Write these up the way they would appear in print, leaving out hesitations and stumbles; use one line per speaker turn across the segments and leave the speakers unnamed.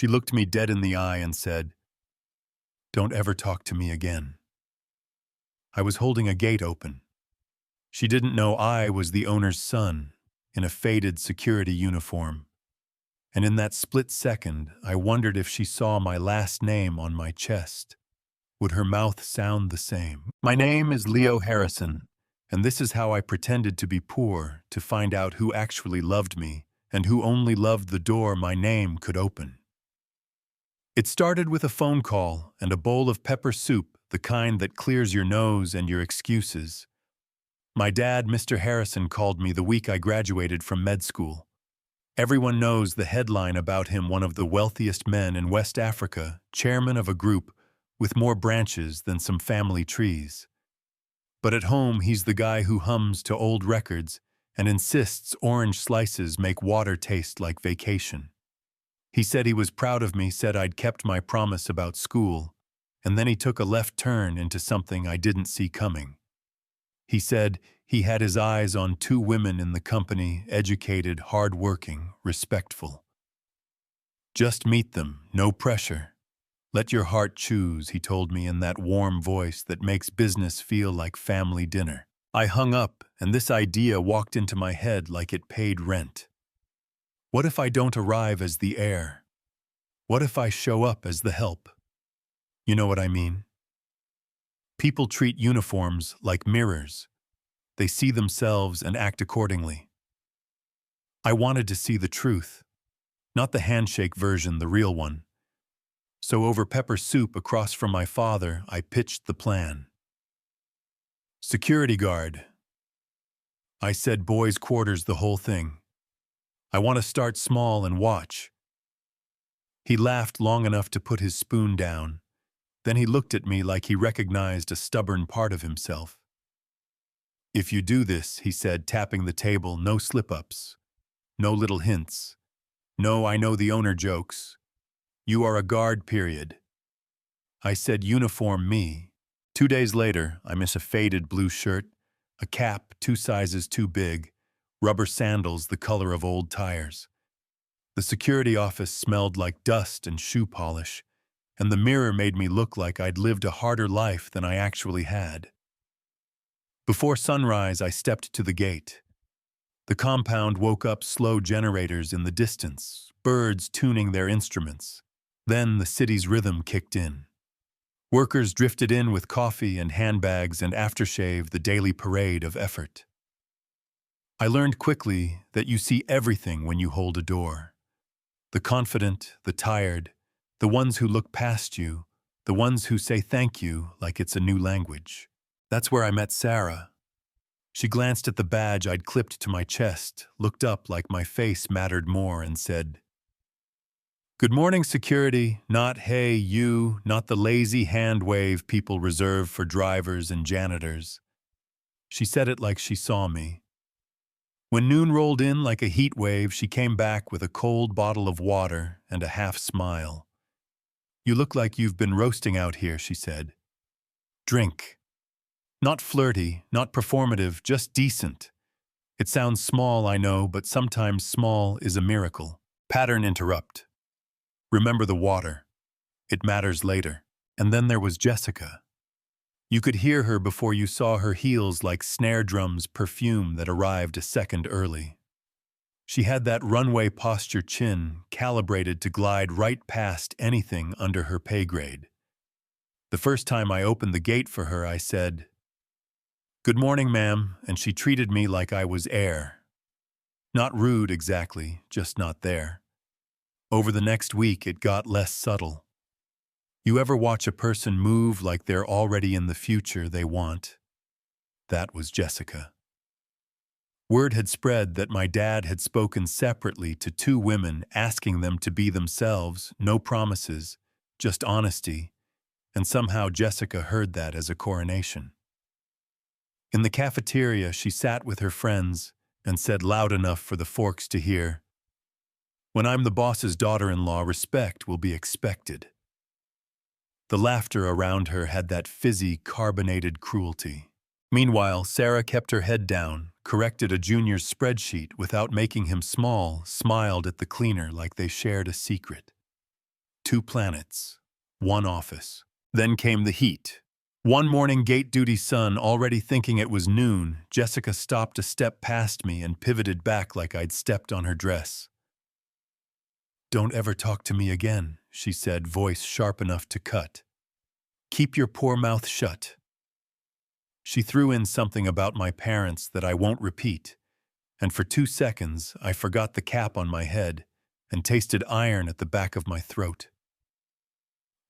She looked me dead in the eye and said, "Don't ever talk to me again." I was holding a gate open. She didn't know I was the owner's son, in a faded security uniform. And in that split second, I wondered if she saw my last name on my chest. Would her mouth sound the same? "My name is Leo Harrison, and this is how I pretended to be poor to find out who actually loved me and who only loved the door my name could open." It started with a phone call and a bowl of pepper soup, the kind that clears your nose and your excuses. My dad, Mr. Harrison, called me the week I graduated from med school. Everyone knows the headline about him: one of the wealthiest men in West Africa, chairman of a group with more branches than some family trees. But at home, he's the guy who hums to old records and insists orange slices make water taste like vacation. He said he was proud of me, said I'd kept my promise about school, and then he took a left turn into something I didn't see coming. He said he had his eyes on two women in the company, educated, hard-working, respectful. "Just meet them, no pressure. Let your heart choose," he told me in that warm voice that makes business feel like family dinner. I hung up, and this idea walked into my head like it paid rent. What if I don't arrive as the heir? What if I show up as the help? You know what I mean? People treat uniforms like mirrors. They see themselves and act accordingly. I wanted to see the truth, not the handshake version, the real one. So over pepper soup across from my father, I pitched the plan. "Security guard." I said boys' quarters, the whole thing. "I want to start small and watch." He laughed long enough to put his spoon down. Then he looked at me like he recognized a stubborn part of himself. "If you do this," he said, tapping the table, "no slip-ups, no little hints. No, I know the owner jokes. You are a guard, period." I said, "Uniform me." 2 days later, I miss a faded blue shirt, a cap 2 sizes too big, rubber sandals the color of old tires. The security office smelled like dust and shoe polish, and the mirror made me look like I'd lived a harder life than I actually had. Before sunrise, I stepped to the gate. The compound woke up, slow generators in the distance, birds tuning their instruments. Then the city's rhythm kicked in. Workers drifted in with coffee and handbags and aftershave, the daily parade of effort. I learned quickly that you see everything when you hold a door. The confident, the tired, the ones who look past you, the ones who say thank you like it's a new language. That's where I met Sarah. She glanced at the badge I'd clipped to my chest, looked up like my face mattered more, and said, "Good morning, security. Not hey, you, not the lazy hand wave people reserve for drivers and janitors." She said it like she saw me. When noon rolled in like a heat wave, she came back with a cold bottle of water and a half smile. "You look like you've been roasting out here," she said. "Drink." Not flirty, not performative, just decent. It sounds small, I know, but sometimes small is a miracle. Pattern interrupt. "Remember the water. It matters later." And then there was Jessica. You could hear her before you saw her heels, like snare drums, perfume that arrived a second early. She had that runway posture, chin calibrated to glide right past anything under her pay grade. The first time I opened the gate for her, I said, "Good morning, ma'am," and she treated me like I was air. Not rude exactly, just not there. Over the next week, it got less subtle. You ever watch a person move like they're already in the future they want? That was Jessica. Word had spread that my dad had spoken separately to 2 women, asking them to be themselves, no promises, just honesty, and somehow Jessica heard that as a coronation. In the cafeteria, she sat with her friends and said loud enough for the forks to hear, "When I'm the boss's daughter-in-law, respect will be expected." The laughter around her had that fizzy, carbonated cruelty. Meanwhile, Sarah kept her head down, corrected a junior's spreadsheet without making him small, smiled at the cleaner like they shared a secret. 2 planets, 1 office. Then came the heat. One morning, gate duty son, already thinking it was noon, Jessica stopped a step past me and pivoted back like I'd stepped on her dress. "Don't ever talk to me again," she said, voice sharp enough to cut. "Keep your poor mouth shut." She threw in something about my parents that I won't repeat, and for 2 seconds I forgot the cap on my head and tasted iron at the back of my throat.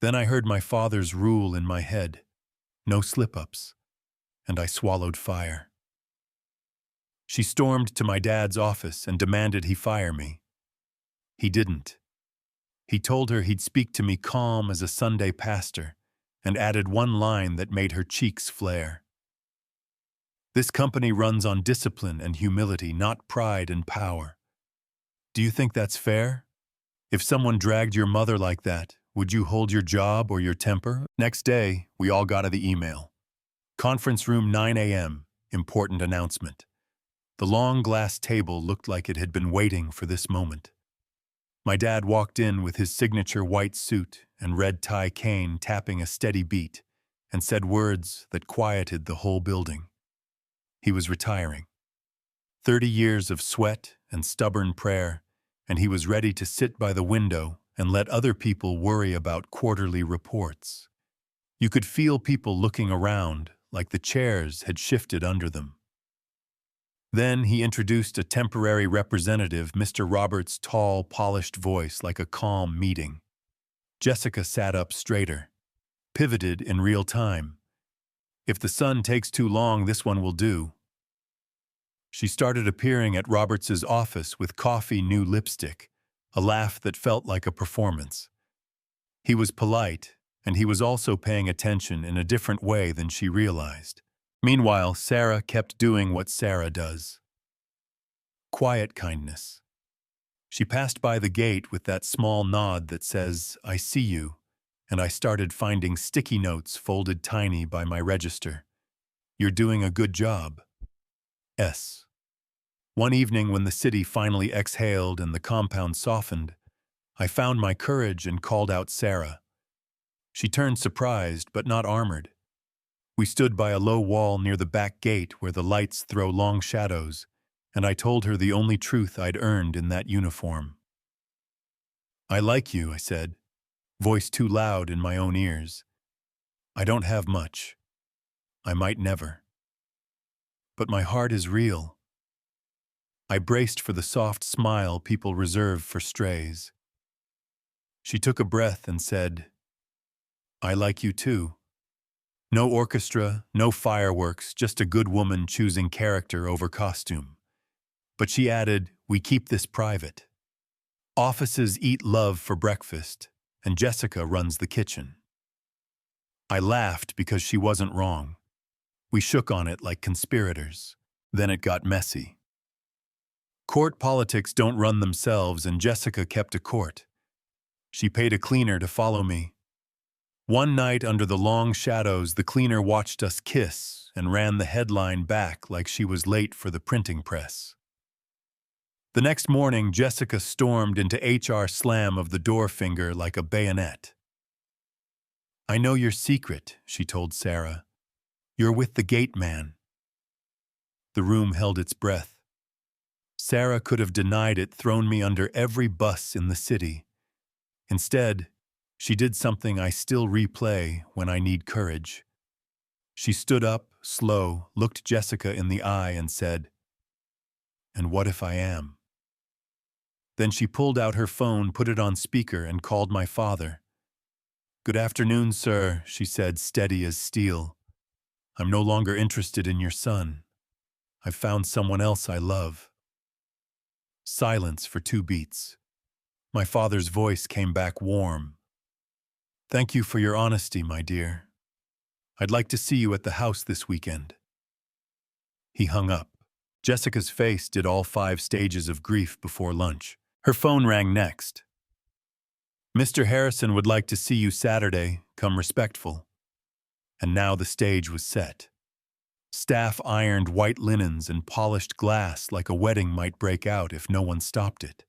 Then I heard my father's rule in my head, no slip-ups, and I swallowed fire. She stormed to my dad's office and demanded he fire me. He didn't. He told her he'd speak to me calm as a Sunday pastor and added one line that made her cheeks flare. "This company runs on discipline and humility, not pride and power. Do you think that's fair? If someone dragged your mother like that, would you hold your job or your temper?" Next day, we all got the email. Conference room 9 a.m., important announcement. The long glass table looked like it had been waiting for this moment. My dad walked in with his signature white suit and red tie cane tapping a steady beat and said words that quieted the whole building. He was retiring. 30 years of sweat and stubborn prayer, and he was ready to sit by the window and let other people worry about quarterly reports. You could feel people looking around, like the chairs had shifted under them. Then he introduced a temporary representative, Mr. Roberts' tall, polished voice like a calm meeting. Jessica sat up straighter, pivoted in real time. "If the sun takes too long, this one will do." She started appearing at Roberts's office with coffee new lipstick, a laugh that felt like a performance. He was polite, and he was also paying attention in a different way than she realized. Meanwhile, Sarah kept doing what Sarah does. Quiet kindness. She passed by the gate with that small nod that says, "I see you," and I started finding sticky notes folded tiny by my register. "You're doing a good job. S." One evening when the city finally exhaled and the compound softened, I found my courage and called out Sarah. She turned surprised but not armored. We stood by a low wall near the back gate where the lights throw long shadows, and I told her the only truth I'd earned in that uniform. "I like you," I said, voice too loud in my own ears. "I don't have much. I might never. But my heart is real." I braced for the soft smile people reserve for strays. She took a breath and said, "I like you too." No orchestra, no fireworks, just a good woman choosing character over costume. But she added, "We keep this private. Offices eat love for breakfast, and Jessica runs the kitchen." I laughed because she wasn't wrong. We shook on it like conspirators. Then it got messy. Court politics don't run themselves, and Jessica kept a court. She paid a cleaner to follow me. One night under the long shadows, the cleaner watched us kiss and ran the headline back like she was late for the printing press. The next morning, Jessica stormed into HR slam of the door finger like a bayonet. "I know your secret," she told Sarah. "You're with the gate man." The room held its breath. Sarah could have denied it, thrown me under every bus in the city. Instead, she did something I still replay when I need courage. She stood up, slow, looked Jessica in the eye and said, "And what if I am?" Then she pulled out her phone, put it on speaker, and called my father. "Good afternoon, sir," she said, steady as steel. "I'm no longer interested in your son. I've found someone else I love." Silence for 2 beats. My father's voice came back warm. "Thank you for your honesty, my dear. I'd like to see you at the house this weekend." He hung up. Jessica's face did all 5 stages of grief before lunch. Her phone rang next. "Mr. Harrison would like to see you Saturday. Come respectful." And now the stage was set. Staff ironed white linens and polished glass like a wedding might break out if no one stopped it.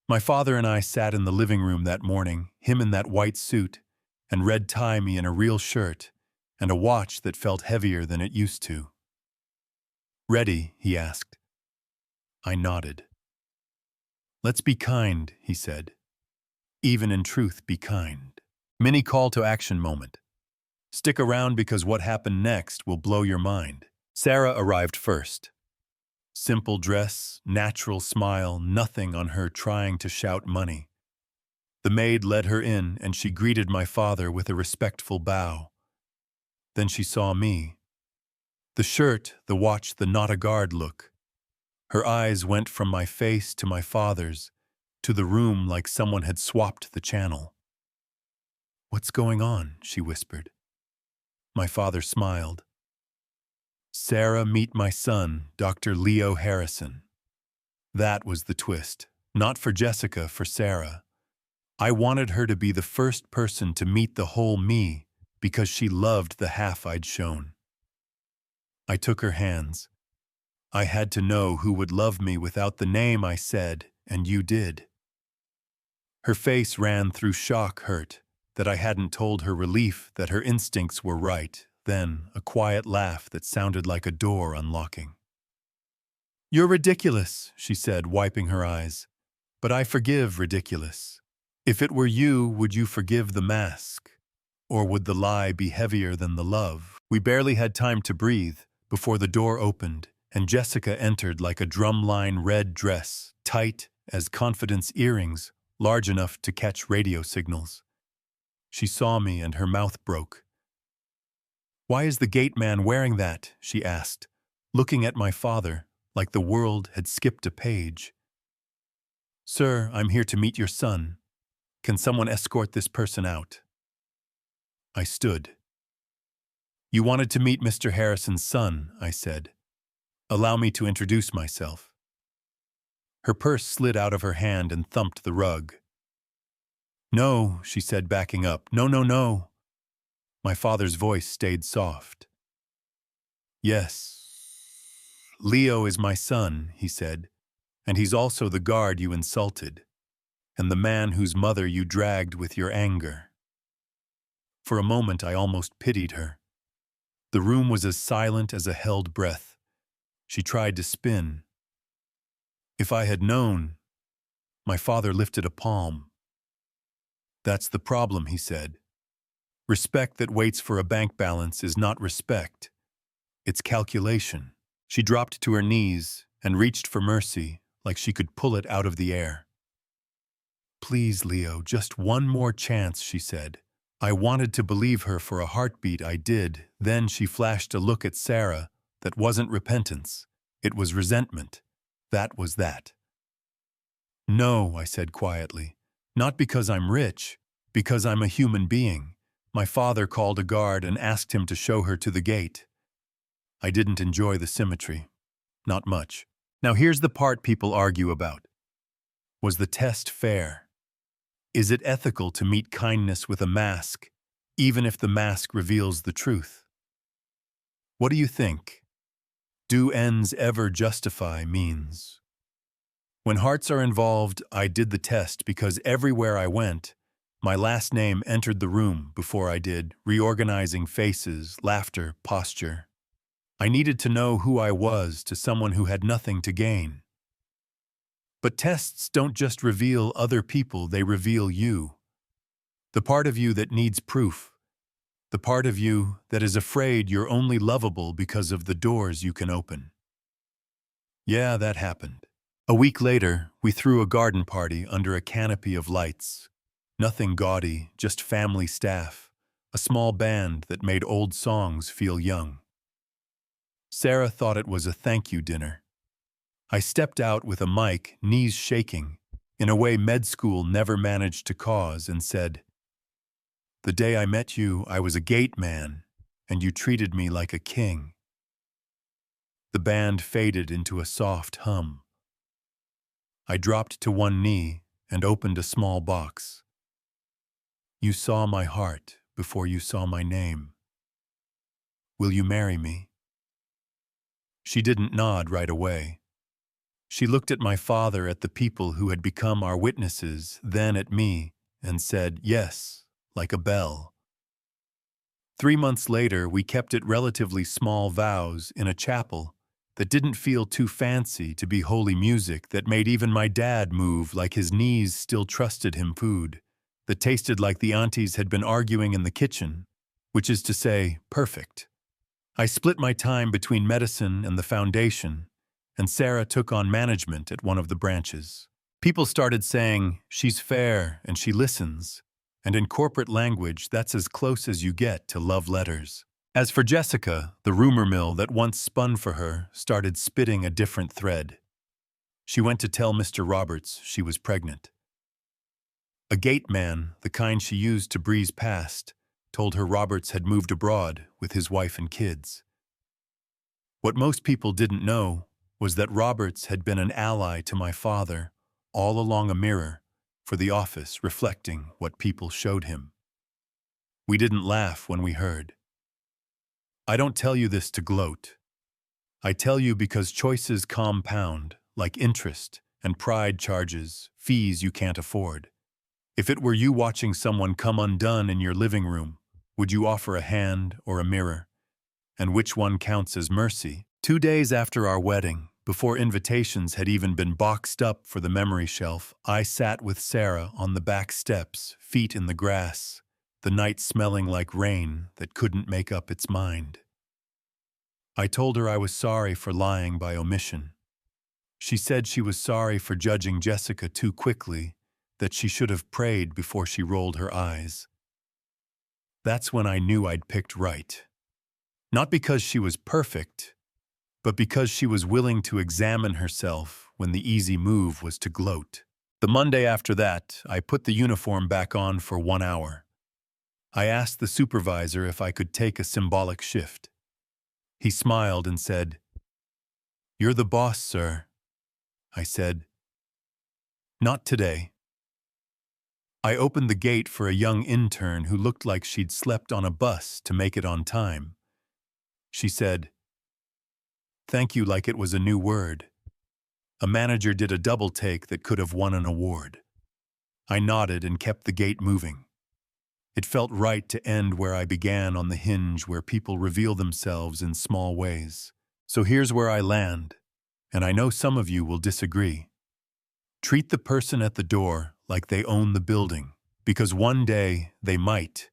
My father and I sat in the living room that morning, him in that white suit, and red tie, me in a real shirt, and a watch that felt heavier than it used to. "Ready?" he asked. I nodded. "Let's be kind," he said. "Even in truth, be kind." Mini call to action moment. Stick around because what happened next will blow your mind. Sarah arrived first. Simple dress, natural smile, nothing on her trying to shout money. The maid led her in, and she greeted my father with a respectful bow. Then she saw me. The shirt, the watch, the not a guard look. Her eyes went from my face to my father's, to the room like someone had swapped the channel. "What's going on?" she whispered. My father smiled. "Sarah, meet my son, Dr. Leo Harrison." That was the twist. Not for Jessica, for Sarah. I wanted her to be the first person to meet the whole me because she loved the half I'd shown. I took her hands. I had to know who would love me without the name, I said, and you did. Her face ran through shock, hurt, that I hadn't told her, relief that her instincts were right, then a quiet laugh that sounded like a door unlocking. "You're ridiculous," she said, wiping her eyes. "But I forgive ridiculous. If it were you, would you forgive the mask? Or would the lie be heavier than the love?" We barely had time to breathe before the door opened, and Jessica entered like a drumline red dress, tight as confidence earrings, large enough to catch radio signals. She saw me and her mouth broke. "Why is the gate man wearing that?" she asked, looking at my father like the world had skipped a page. "Sir, I'm here to meet your son. Can someone escort this person out?" I stood. "You wanted to meet Mr. Harrison's son," I said. "Allow me to introduce myself." Her purse slid out of her hand and thumped the rug. "No," she said, backing up. "No, no, no." My father's voice stayed soft. "Yes, Leo is my son," he said, "and he's also the guard you insulted, and the man whose mother you dragged with your anger." For a moment I almost pitied her. The room was as silent as a held breath. She tried to spin. "If I had known..." My father lifted a palm. "That's the problem," he said. "Respect that waits for a bank balance is not respect. It's calculation." She dropped to her knees and reached for mercy like she could pull it out of the air. "Please, Leo, just one more chance," she said. I wanted to believe her for a heartbeat, I did. Then she flashed a look at Sarah that wasn't repentance. It was resentment. That was that. "No," I said quietly. "Not because I'm rich, because I'm a human being. My father called a guard and asked him to show her to the gate." I didn't enjoy the symmetry. Not much. Now here's the part people argue about. Was the test fair? Is it ethical to meet kindness with a mask, even if the mask reveals the truth? What do you think? Do ends ever justify means? When hearts are involved, I did the test because everywhere I went, my last name entered the room before I did, reorganizing faces, laughter, posture. I needed to know who I was to someone who had nothing to gain. But tests don't just reveal other people, they reveal you. The part of you that needs proof. The part of you that is afraid you're only lovable because of the doors you can open. Yeah, that happened. A week later, we threw a garden party under a canopy of lights. Nothing gaudy, just family staff. A small band that made old songs feel young. Sarah thought it was a thank you dinner. I stepped out with a mic, knees shaking, in a way med school never managed to cause, and said, "The day I met you, I was a gate man, and you treated me like a king." The band faded into a soft hum. I dropped to one knee and opened a small box. "You saw my heart before you saw my name. Will you marry me?" She didn't nod right away. She looked at my father, at the people who had become our witnesses, then at me, and said, "Yes," like a bell. 3 months later, we kept it relatively small vows in a chapel that didn't feel too fancy to be holy music that made even my dad move like his knees still trusted him, food that tasted like the aunties had been arguing in the kitchen, which is to say, perfect. I split my time between medicine and the foundation, and Sarah took on management at one of the branches. People started saying, "She's fair and she listens," and in corporate language, that's as close as you get to love letters. As for Jessica, the rumor mill that once spun for her started spitting a different thread. She went to tell Mr. Roberts she was pregnant. A gate man, the kind she used to breeze past, told her Roberts had moved abroad with his wife and kids. What most people didn't know was that Roberts had been an ally to my father all along, a mirror for the office reflecting what people showed him. We didn't laugh when we heard. I don't tell you this to gloat. I tell you because choices compound, like interest, and pride charges fees you can't afford. If it were you watching someone come undone in your living room, would you offer a hand or a mirror? And which one counts as mercy? 2 days after our wedding, before invitations had even been boxed up for the memory shelf, I sat with Sarah on the back steps, feet in the grass, the night smelling like rain that couldn't make up its mind. I told her I was sorry for lying by omission. She said she was sorry for judging Jessica too quickly, that she should have prayed before she rolled her eyes. That's when I knew I'd picked right. Not because she was perfect, but because she was willing to examine herself when the easy move was to gloat. The Monday after that, I put the uniform back on for 1 hour. I asked the supervisor if I could take a symbolic shift. He smiled and said, "You're the boss, sir." I said, "Not today." I opened the gate for a young intern who looked like she'd slept on a bus to make it on time. She said, "Thank you," like it was a new word. A manager did a double take that could have won an award. I nodded and kept the gate moving. It felt right to end where I began, on the hinge where people reveal themselves in small ways. So here's where I land, and I know some of you will disagree. Treat the person at the door like they own the building, because one day they might,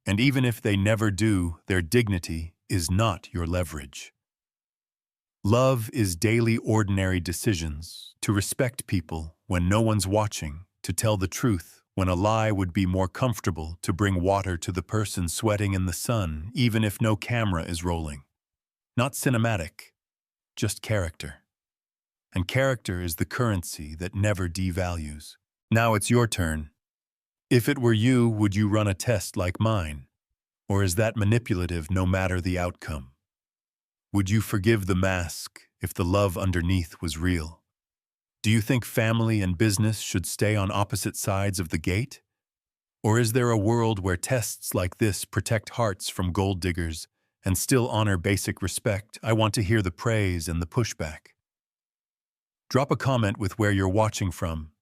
and even if they never do, their dignity is not your leverage. Love is daily, ordinary decisions, to respect people when no one's watching, to tell the truth when a lie would be more comfortable, to bring water to the person sweating in the sun, even if no camera is rolling. Not cinematic, just character. And character is the currency that never devalues. Now it's your turn. If it were you, would you run a test like mine? Or is that manipulative no matter the outcome? Would you forgive the mask if the love underneath was real? Do you think family and business should stay on opposite sides of the gate? Or is there a world where tests like this protect hearts from gold diggers and still honor basic respect? I want to hear the praise and the pushback. Drop a comment with where you're watching from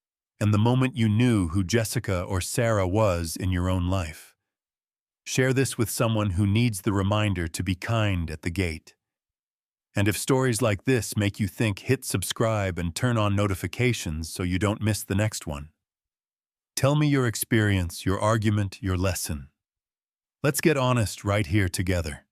and the moment you knew who Jessica or Sarah was in your own life. Share this with someone who needs the reminder to be kind at the gate. And if stories like this make you think, hit subscribe and turn on notifications so you don't miss the next one. Tell me your experience, your argument, your lesson. Let's get honest right here together.